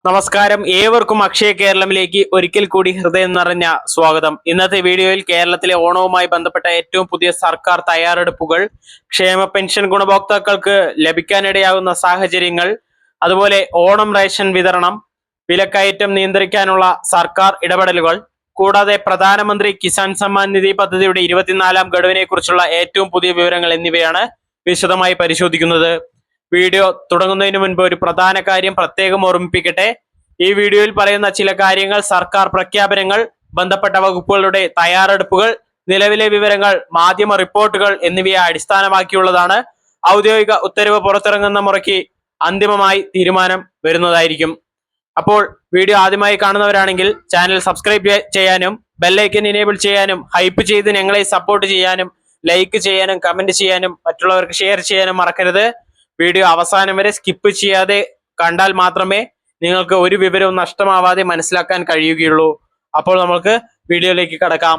നമസ്കാരം, ഏവർക്കും അക്ഷയ കേരളത്തിലേക്ക് ഒരിക്കൽ കൂടി ഹൃദയം നിറഞ്ഞ സ്വാഗതം. ഇന്നത്തെ വീഡിയോയിൽ കേരളത്തിലെ ഓണവുമായി ബന്ധപ്പെട്ട ഏറ്റവും പുതിയ സർക്കാർ തയ്യാറെടുപ്പുകൾ, ക്ഷേമ പെൻഷൻ ഗുണഭോക്താക്കൾക്ക് ലഭിക്കാനിടയാകുന്ന സാഹചര്യങ്ങൾ, അതുപോലെ ഓണം റേഷൻ വിതരണം, വിലക്കയറ്റം നിയന്ത്രിക്കാനുള്ള സർക്കാർ ഇടപെടലുകൾ, കൂടാതെ പ്രധാനമന്ത്രി കിസാൻ സമ്മാൻ നിധി പദ്ധതിയുടെ 24ാം ഗഡുവിനെ കുറിച്ചുള്ള ഏറ്റവും പുതിയ വിവരങ്ങൾ എന്നിവയാണ് വിശദമായി പരിശോധിക്കുന്നത്. വീഡിയോ തുടങ്ങുന്നതിന് മുൻപ് ഒരു പ്രധാന കാര്യം പ്രത്യേകം ഓർമ്മിപ്പിക്കട്ടെ. ഈ വീഡിയോയിൽ പറയുന്ന ചില കാര്യങ്ങൾ സർക്കാർ പ്രഖ്യാപനങ്ങൾ, ബന്ധപ്പെട്ട വകുപ്പുകളുടെ തയ്യാറെടുപ്പുകൾ, നിലവിലെ വിവരങ്ങൾ, മാധ്യമ റിപ്പോർട്ടുകൾ എന്നിവയെ അടിസ്ഥാനമാക്കിയുള്ളതാണ്. ഔദ്യോഗിക ഉത്തരവ് പുറത്തിറങ്ങുന്ന മുറയ്ക്ക് അന്തിമമായി തീരുമാനം വരുന്നതായിരിക്കും. അപ്പോൾ വീഡിയോ ആദ്യമായി കാണുന്നവരാണെങ്കിൽ ചാനൽ സബ്സ്ക്രൈബ് ചെയ്യാനും ബെല്ലൈക്കൻ എനേബിൾ ചെയ്യാനും ഹൈപ്പ് ചെയ്ത് ഞങ്ങളെ സപ്പോർട്ട് ചെയ്യാനും ലൈക്ക് ചെയ്യാനും കമന്റ് ചെയ്യാനും മറ്റുള്ളവർക്ക് ഷെയർ ചെയ്യാനും മറക്കരുത്. വീഡിയോ അവസാനം വരെ സ്കിപ്പ് ചെയ്യാതെ കണ്ടാൽ മാത്രമേ നിങ്ങൾക്ക് ഒരു വിവരവും നഷ്ടമാവാതെ മനസ്സിലാക്കാൻ കഴിയുകയുള്ളൂ. അപ്പോൾ നമുക്ക് വീഡിയോയിലേക്ക് കടക്കാം.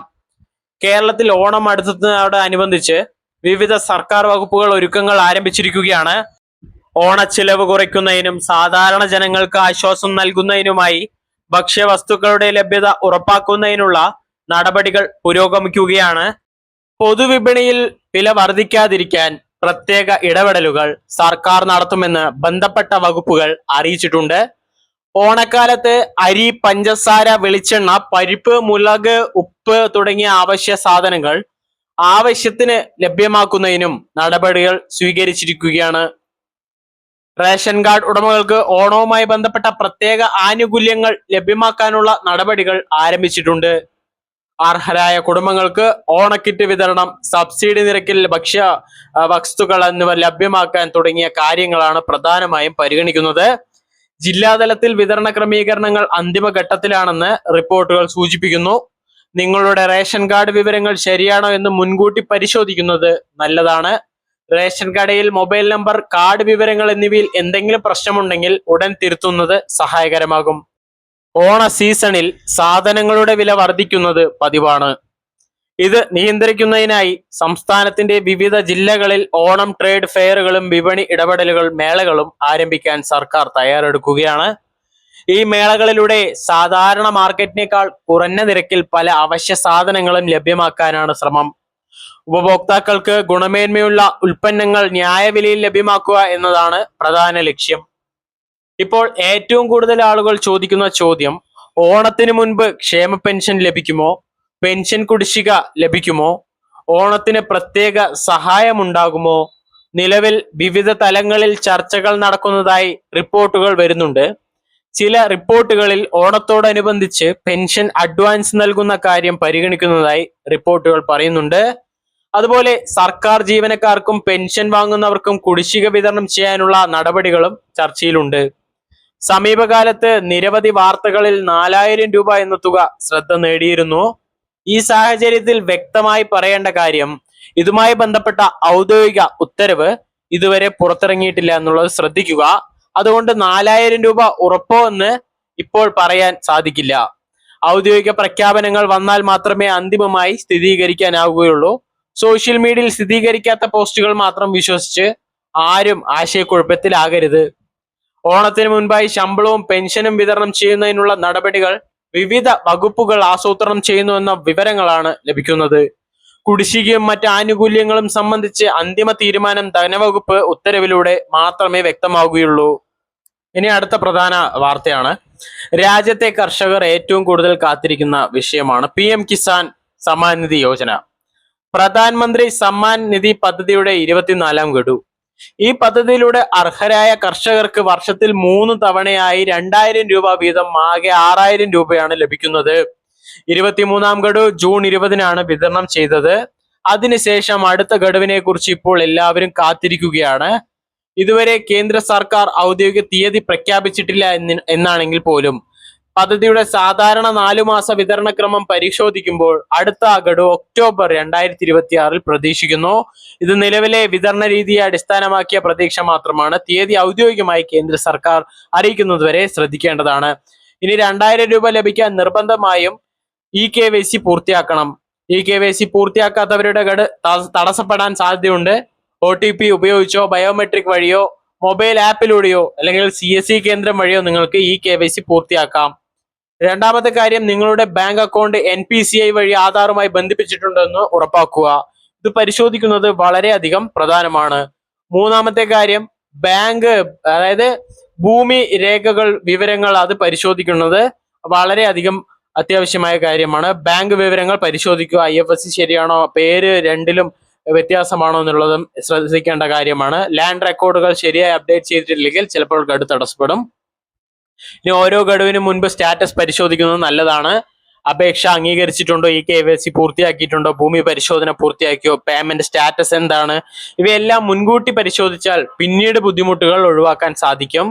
കേരളത്തിൽ ഓണം അടുത്തതിനോടനുബന്ധിച്ച് വിവിധ സർക്കാർ വകുപ്പുകൾ ഒരുക്കങ്ങൾ ആരംഭിച്ചിരിക്കുകയാണ്. ഓണച്ചിലവ് കുറയ്ക്കുന്നതിനും സാധാരണ ജനങ്ങൾക്ക് ആശ്വാസം നൽകുന്നതിനുമായി ഭക്ഷ്യവസ്തുക്കളുടെ ലഭ്യത ഉറപ്പാക്കുന്നതിനുള്ള നടപടികൾ പുരോഗമിക്കുകയാണ്. പൊതുവിപണിയിൽ വില വർദ്ധിക്കാതിരിക്കാൻ പ്രത്യേക ഇടപെടലുകൾ സർക്കാർ നടത്തുമെന്ന് ബന്ധപ്പെട്ട വകുപ്പുകൾ അറിയിച്ചിട്ടുണ്ട്. ഓണക്കാലത്ത് അരി, പഞ്ചസാര, വെളിച്ചെണ്ണ, പരിപ്പ്, മുളക്, ഉപ്പ് തുടങ്ങിയ അവശ്യ സാധനങ്ങൾ ആവശ്യത്തിന് ലഭ്യമാക്കുന്നതിനും നടപടികൾ സ്വീകരിച്ചിരിക്കുകയാണ്. റേഷൻ കാർഡ് ഉടമകൾക്ക് ഓണവുമായി ബന്ധപ്പെട്ട പ്രത്യേക ആനുകൂല്യങ്ങൾ ലഭ്യമാക്കാനുള്ള നടപടികൾ ആരംഭിച്ചിട്ടുണ്ട്. അർഹരായ കുടുംബങ്ങൾക്ക് ഓണക്കിറ്റ് വിതരണം, സബ്സിഡി നിരക്കിൽ ഭക്ഷ്യ വസ്തുക്കൾ എന്നിവ ലഭ്യമാക്കാൻ തുടങ്ങിയ കാര്യങ്ങളാണ് പ്രധാനമായും പരിഗണിക്കുന്നത്. ജില്ലാതലത്തിൽ വിതരണ ക്രമീകരണങ്ങൾ അന്തിമഘട്ടത്തിലാണെന്ന് റിപ്പോർട്ടുകൾ സൂചിപ്പിക്കുന്നു. നിങ്ങളുടെ റേഷൻ കാർഡ് വിവരങ്ങൾ ശരിയാണോ എന്ന് മുൻകൂട്ടി പരിശോധിക്കുന്നത് നല്ലതാണ്. റേഷൻ കടയിൽ മൊബൈൽ നമ്പർ, കാർഡ് വിവരങ്ങൾ എന്നിവയിൽ എന്തെങ്കിലും പ്രശ്നമുണ്ടെങ്കിൽ ഉടൻ തിരുത്തുന്നത് സഹായകരമാകും. ഓണ സീസണിൽ സാധനങ്ങളുടെ വില വർദ്ധിക്കുന്നത് പതിവാണ്. ഇത് നിയന്ത്രിക്കുന്നതിനായി സംസ്ഥാനത്തിന്റെ വിവിധ ജില്ലകളിൽ ഓണം ട്രേഡ് ഫെയറുകളും വിപണി ഇടപെടലുകൾ, മേളകളും ആരംഭിക്കാൻ സർക്കാർ തയ്യാറെടുക്കുകയാണ്. ഈ മേളകളിലൂടെ സാധാരണ മാർക്കറ്റിനേക്കാൾ കുറഞ്ഞ നിരക്കിൽ പല അവശ്യ സാധനങ്ങളും ലഭ്യമാക്കാനാണ് ശ്രമം. ഉപഭോക്താക്കൾക്ക് ഗുണമേന്മയുള്ള ഉൽപ്പന്നങ്ങൾ ന്യായവിലയിൽ ലഭ്യമാക്കുക എന്നതാണ് പ്രധാന ലക്ഷ്യം. ഇപ്പോൾ ഏറ്റവും കൂടുതൽ ആളുകൾ ചോദിക്കുന്ന ചോദ്യം, ഓണത്തിന് മുൻപ് ക്ഷേമ പെൻഷൻ ലഭിക്കുമോ? പെൻഷൻ കുടിശ്ശിക ലഭിക്കുമോ? ഓണത്തിന് പ്രത്യേക സഹായമുണ്ടാകുമോ? നിലവിൽ വിവിധ തലങ്ങളിൽ ചർച്ചകൾ നടക്കുന്നതായി റിപ്പോർട്ടുകൾ വരുന്നുണ്ട്. ചില റിപ്പോർട്ടുകളിൽ ഓണത്തോടനുബന്ധിച്ച് പെൻഷൻ അഡ്വാൻസ് നൽകുന്ന കാര്യം പരിഗണിക്കുന്നതായി റിപ്പോർട്ടുകൾ പറയുന്നുണ്ട്. അതുപോലെ സർക്കാർ ജീവനക്കാർക്കും പെൻഷൻ വാങ്ങുന്നവർക്കും കുടിശ്ശിക വിതരണം ചെയ്യാനുള്ള നടപടികളും ചർച്ചയിലുണ്ട്. സമീപകാലത്ത് നിരവധി വാർത്തകളിൽ 4000 രൂപ എന്ന തുക ശ്രദ്ധ നേടിയിരുന്നു. ഈ സാഹചര്യത്തിൽ വ്യക്തമായി പറയേണ്ട കാര്യം, ഇതുമായി ബന്ധപ്പെട്ട ഔദ്യോഗിക ഉത്തരവ് ഇതുവരെ പുറത്തിറങ്ങിയിട്ടില്ല എന്നുള്ളത് ശ്രദ്ധിക്കുക. അതുകൊണ്ട് 4000 രൂപ ഉറപ്പോ എന്ന് ഇപ്പോൾ പറയാൻ സാധിക്കില്ല. ഔദ്യോഗിക പ്രഖ്യാപനങ്ങൾ വന്നാൽ മാത്രമേ അന്തിമമായി സ്ഥിരീകരിക്കാനാവുകയുള്ളൂ. സോഷ്യൽ മീഡിയയിൽ സ്ഥിരീകരിക്കാത്ത പോസ്റ്റുകൾ മാത്രം വിശ്വസിച്ച് ആരും ആശയക്കുഴപ്പത്തിലാകരുത്. ഓണത്തിന് മുൻപായി ശമ്പളവും പെൻഷനും വിതരണം ചെയ്യുന്നതിനുള്ള നടപടികൾ വിവിധ വകുപ്പുകൾ ആസൂത്രണം ചെയ്യുന്നുവെന്ന വിവരങ്ങളാണ് ലഭിക്കുന്നത്. കുടിശ്ശികയും മറ്റ് ആനുകൂല്യങ്ങളും സംബന്ധിച്ച് അന്തിമ തീരുമാനം ധനവകുപ്പ് ഉത്തരവിലൂടെ മാത്രമേ വ്യക്തമാവുകയുള്ളൂ. ഇനി അടുത്ത പ്രധാന വാർത്തയാണ്. രാജ്യത്തെ കർഷകർ ഏറ്റവും കൂടുതൽ കാത്തിരിക്കുന്ന വിഷയമാണ് PM കിസാൻ സമ്മാൻ നിധി യോജന. പ്രധാനമന്ത്രി സമ്മാൻ നിധി പദ്ധതിയുടെ 24ാം ഗഡു. ഈ പദ്ധതിയിലൂടെ അർഹരായ കർഷകർക്ക് വർഷത്തിൽ 3 തവണയായി 2000 രൂപ വീതം ആകെ 6000 രൂപയാണ് ലഭിക്കുന്നത്. 23ാം ഗഡു ജൂൺ 20-നാണ് വിതരണം ചെയ്തത്. അതിനുശേഷം അടുത്ത ഗഡുവിനെ കുറിച്ച് ഇപ്പോൾ എല്ലാവരും കാത്തിരിക്കുകയാണ്. ഇതുവരെ കേന്ദ്ര സർക്കാർ ഔദ്യോഗിക തീയതി പ്രഖ്യാപിച്ചിട്ടില്ല എന്നാണെങ്കിൽ പോലും പദ്ധതിയുടെ സാധാരണ 4 മാസ വിതരണക്രമം പരിശോധിക്കുമ്പോൾ അടുത്ത ഗഡു ഒക്ടോബർ 2026 പ്രതീക്ഷിക്കുന്നു. ഇത് നിലവിലെ വിതരണ രീതിയെ അടിസ്ഥാനമാക്കിയ പ്രതീക്ഷ മാത്രമാണ്. തീയതി ഔദ്യോഗികമായി കേന്ദ്ര സർക്കാർ അറിയിക്കുന്നതുവരെ ശ്രദ്ധിക്കേണ്ടതാണ്. ഇനി 2000 രൂപ ലഭിക്കാൻ നിർബന്ധമായും EKYC പൂർത്തിയാക്കണം. EKYC പൂർത്തിയാക്കാത്തവരുടെ ഗഡു തടസ്സപ്പെടാൻ സാധ്യതയുണ്ട്. OTP ഉപയോഗിച്ചോ ബയോമെട്രിക് വഴിയോ മൊബൈൽ ആപ്പിലൂടെയോ അല്ലെങ്കിൽ CSC കേന്ദ്രം വഴിയോ നിങ്ങൾക്ക് ഈ KYC പൂർത്തിയാക്കാം. രണ്ടാമത്തെ കാര്യം, നിങ്ങളുടെ ബാങ്ക് അക്കൗണ്ട് NPCI വഴി ആധാറുമായി ബന്ധിപ്പിച്ചിട്ടുണ്ടെന്ന് ഉറപ്പാക്കുക. ഇത് പരിശോധിക്കുന്നത് വളരെയധികം പ്രധാനമാണ്. മൂന്നാമത്തെ കാര്യം, ബാങ്ക് അതായത് ഭൂമി രേഖകൾ വിവരങ്ങൾ അത് പരിശോധിക്കുന്നത് വളരെയധികം അത്യാവശ്യമായ കാര്യമാണ്. ബാങ്ക് വിവരങ്ങൾ പരിശോധിക്കുക. IFSC ശരിയാണോ, പേര് രണ്ടിലും വ്യത്യാസമാണോ എന്നുള്ളതും ശ്രദ്ധിക്കേണ്ട കാര്യമാണ്. ലാൻഡ് റെക്കോർഡുകൾ ശരിയായി അപ്ഡേറ്റ് ചെയ്തിട്ടില്ലെങ്കിൽ ചിലപ്പോൾ ഗഡു തടസ്സപ്പെടും. ഇനി ഓരോ ഗഡുവിനും മുൻപ് സ്റ്റാറ്റസ് പരിശോധിക്കുന്നത് നല്ലതാണ്. അപേക്ഷ അംഗീകരിച്ചിട്ടുണ്ടോ, ഈ KYC പൂർത്തിയാക്കിയിട്ടുണ്ടോ, ഭൂമി പരിശോധന പൂർത്തിയാക്കിയോ, പേയ്മെന്റ് സ്റ്റാറ്റസ് എന്താണ്, ഇവയെല്ലാം മുൻകൂട്ടി പരിശോധിച്ചാൽ പിന്നീട് ബുദ്ധിമുട്ടുകൾ ഒഴിവാക്കാൻ സാധിക്കും.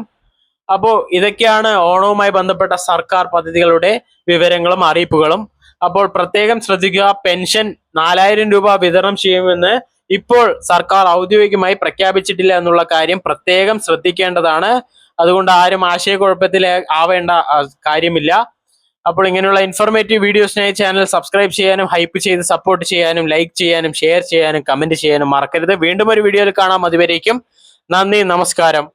അപ്പോൾ ഇതൊക്കെയാണ് ഓണവുമായി ബന്ധപ്പെട്ട സർക്കാർ പദ്ധതികളുടെ വിവരങ്ങളും അറിയിപ്പുകളും. അപ്പോൾ പ്രത്യേകം ശ്രദ്ധിക്കുക, പെൻഷൻ 4000 രൂപ വിതരണം ചെയ്യുമെന്ന് ഇപ്പോൾ സർക്കാർ ഔദ്യോഗികമായി പ്രഖ്യാപിച്ചിട്ടില്ല എന്നുള്ള കാര്യം പ്രത്യേകം ശ്രദ്ധിക്കേണ്ടതാണ്. അതുകൊണ്ട് ആരും ആശയക്കുഴപ്പത്തിൽ ആവേണ്ട കാര്യമില്ല. അപ്പോൾ ഇങ്ങനെയുള്ള ഇൻഫോർമേറ്റീവ് വീഡിയോസിനായി ചാനൽ സബ്സ്ക്രൈബ് ചെയ്യാനും ഹൈപ്പ് ചെയ്ത് സപ്പോർട്ട് ചെയ്യാനും ലൈക്ക് ചെയ്യാനും ഷെയർ ചെയ്യാനും കമന്റ് ചെയ്യാനും മറക്കരുത്. വീണ്ടും ഒരു വീഡിയോയിൽ കാണാം. അതുവരേക്കും നന്ദി, നമസ്കാരം.